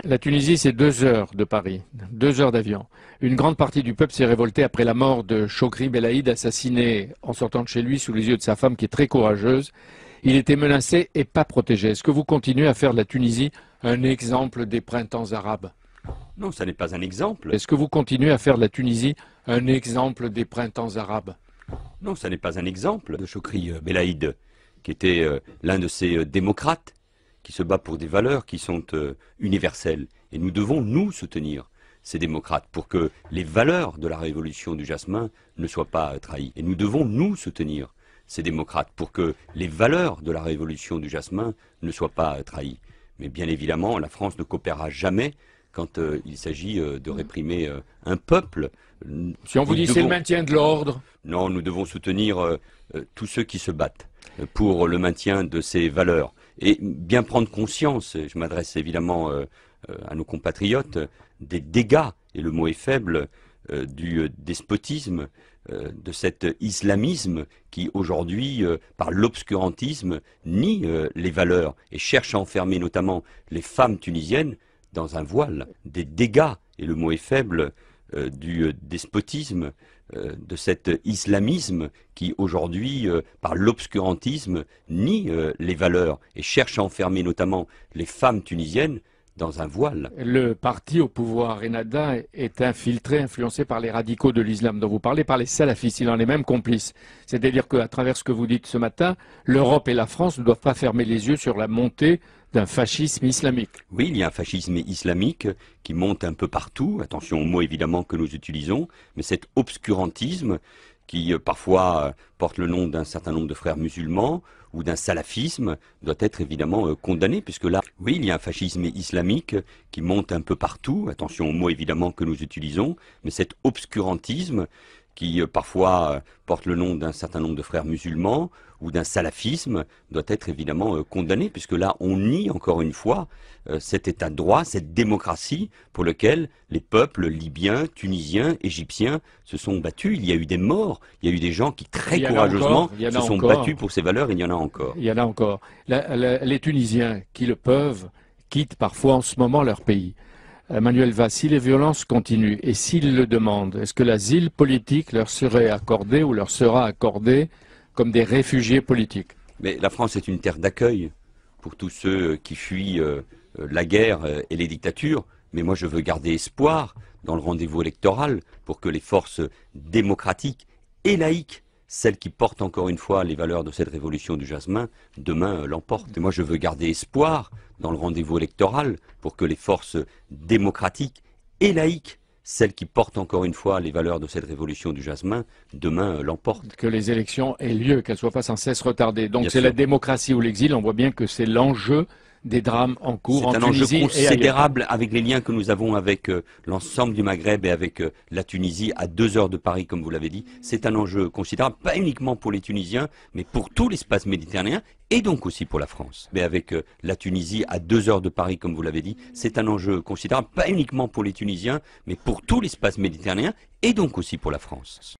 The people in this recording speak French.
La Tunisie, c'est 2 heures de Paris, 2 heures d'avion. Une grande partie du peuple s'est révoltée après la mort de Chokri Belaïd, assassiné en sortant de chez lui sous les yeux de sa femme qui est très courageuse. Il était menacé et pas protégé. Est-ce que vous continuez à faire de la Tunisie un exemple des printemps arabes? Non, ça n'est pas un exemple. Est-ce que vous continuez à faire de la Tunisie un exemple des printemps arabes? Non, ça n'est pas un exemple de Chokri Belaïd, qui était l'un de ces démocrates qui se bat pour des valeurs qui sont universelles. Et nous devons, nous, soutenir ces démocrates pour que les valeurs de la révolution du jasmin ne soient pas trahies. Et nous devons, nous, soutenir ces démocrates pour que les valeurs de la révolution du jasmin ne soient pas trahies. Mais bien évidemment, la France ne coopérera jamais quand il s'agit de réprimer un peuple. Si on vous dit c'est le maintien de l'ordre? Non, nous devons soutenir tous ceux qui se battent pour le maintien de ces valeurs. Et bien prendre conscience, je m'adresse évidemment à nos compatriotes, des dégâts, et le mot est faible, du despotisme, de cet islamisme qui aujourd'hui, par l'obscurantisme, nie les valeurs et cherche à enfermer notamment les femmes tunisiennes dans un voile. Des dégâts, et le mot est faible, du despotisme, de cet islamisme qui aujourd'hui, par l'obscurantisme, nie les valeurs et cherche à enfermer notamment les femmes tunisiennes dans un voile. Le parti au pouvoir, Ennahda, est infiltré, influencé par les radicaux de l'islam dont vous parlez, par les salafistes. Il en est même complice. C'est-à-dire qu'à travers ce que vous dites ce matin, l'Europe et la France ne doivent pas fermer les yeux sur la montée d'un fascisme islamique. Oui, il y a un fascisme islamique qui monte un peu partout. Attention aux mots évidemment que nous utilisons, mais cet obscurantisme qui parfois porte le nom d'un certain nombre de frères musulmans ou d'un salafisme, doit être évidemment condamné, puisque là, oui, il y a un fascisme islamique qui monte un peu partout. Attention aux mots évidemment que nous utilisons, mais cet obscurantisme qui parfois porte le nom d'un certain nombre de frères musulmans ou d'un salafisme, doit être évidemment condamné, puisque là, on nie encore une fois cet état de droit, cette démocratie pour lequel les peuples libyens, tunisiens, égyptiens se sont battus. Il y a eu des morts, il y a eu des gens qui très courageusement se sont battus pour ces valeurs, il y en a encore. Il y en a encore. Les Tunisiens qui le peuvent quittent parfois en ce moment leur pays. Manuel Valls, si les violences continuent et s'ils le demandent, est-ce que l'asile politique leur serait accordé ou leur sera accordé comme des réfugiés politiques? Mais la France est une terre d'accueil pour tous ceux qui fuient la guerre et les dictatures. Mais moi, je veux garder espoir dans le rendez-vous électoral pour que les forces démocratiques et laïques, celles qui portent encore une fois les valeurs de cette révolution du jasmin, demain l'emportent. Et moi, je veux garder espoir dans le rendez-vous électoral pour que les forces démocratiques et laïques, celles qui portent encore une fois les valeurs de cette révolution du jasmin, demain l'emportent. Que les élections aient lieu, qu'elles soient pas sans cesse retardées. Donc c'est la démocratie ou l'exil, on voit bien que c'est l'enjeu des drames en cours en Tunisie. C'est un enjeu considérable avec les liens que nous avons avec l'ensemble du Maghreb et avec la Tunisie à 2 heures de Paris, comme vous l'avez dit. C'est un enjeu considérable, pas uniquement pour les Tunisiens, mais pour tout l'espace méditerranéen et donc aussi pour la France. Mais avec la Tunisie à 2 heures de Paris, comme vous l'avez dit, c'est un enjeu considérable, pas uniquement pour les Tunisiens, mais pour tout l'espace méditerranéen et donc aussi pour la France.